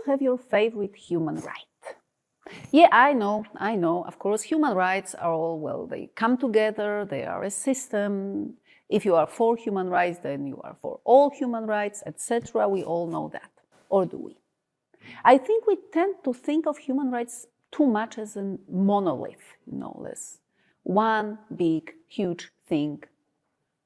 you have your favorite human right? Yeah, I know, of course, human rights are all, well, they come together, they are a system. If you are for human rights, then you are for all human rights, etc. We all know that. Or do we? I think we tend to think of human rights too much as a monolith, this one big, huge thing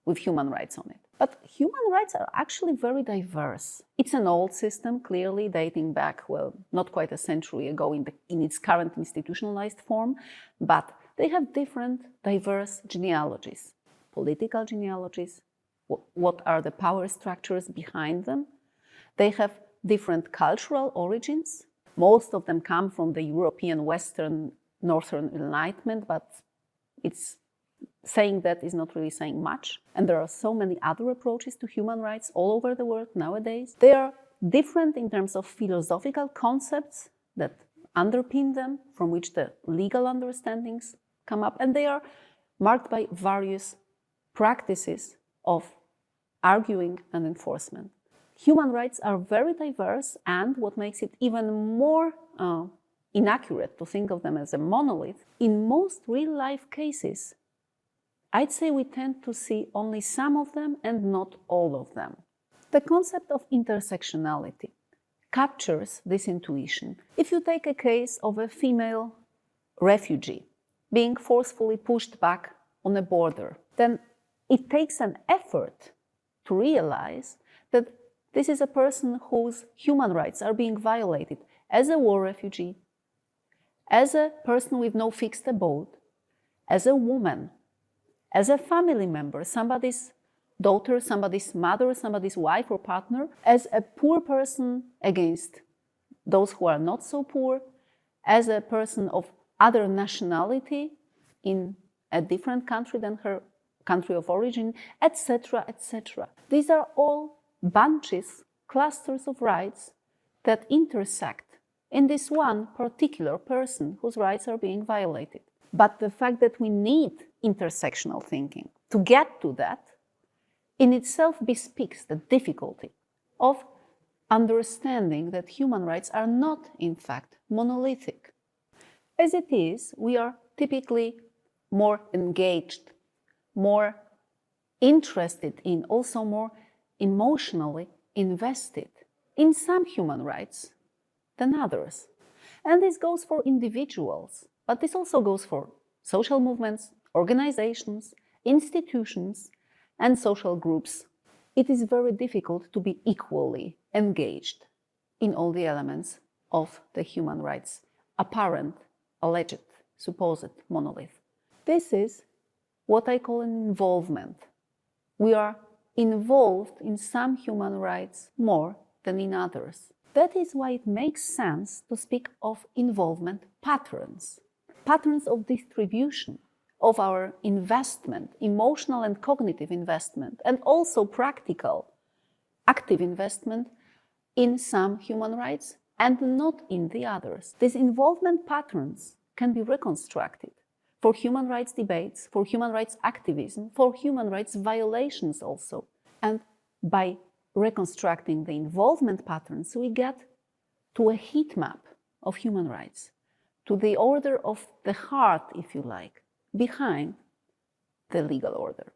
with human rights on it. But human rights are actually very diverse. It's an old system, clearly dating back, well, not quite a century ago in its current institutionalized form, but they have different, diverse genealogies. Political genealogies, what are the power structures behind them? They have different cultural origins. Most of them come from the European Western Northern Enlightenment, but it's saying that is not really saying much. And there are so many other approaches to human rights all over the world nowadays. They are different in terms of philosophical concepts that underpin them, from which the legal understandings come up, and they are marked by various practices of arguing and enforcement. Human rights are very diverse, and what makes it even more inaccurate to think of them as a monolith, in most real-life cases, I'd say we tend to see only some of them and not all of them. The concept of intersectionality captures this intuition. If you take a case of a female refugee being forcefully pushed back on a border, then it takes an effort to realize that this is a person whose human rights are being violated as a war refugee, as a person with no fixed abode, as a woman, as a family member, somebody's daughter, somebody's mother, somebody's wife or partner, as a poor person against those who are not so poor, as a person of other nationality in a different country than her country of origin, etc., etc. These are all bunches, clusters of rights that intersect in this one particular person whose rights are being violated. But the fact that we need intersectional thinking to get to that in itself bespeaks the difficulty of understanding that human rights are not, in fact, monolithic. As it is, we are typically more engaged, more interested in, also more emotionally invested in some human rights than others. And this goes for individuals, but this also goes for social movements, organizations, institutions, and social groups. It is very difficult to be equally engaged in all the elements of the human rights apparent, alleged, supposed monolith. This is what I call an involvement. We are involved in some human rights more than in others. That is why it makes sense to speak of involvement patterns, patterns of distribution of our investment, emotional and cognitive investment, and also practical, active investment in some human rights and not in the others. These involvement patterns can be reconstructed for human rights debates, for human rights activism, for human rights violations also. And by reconstructing the involvement patterns, we get to a heat map of human rights, to the order of the heart, if you like, behind the legal order.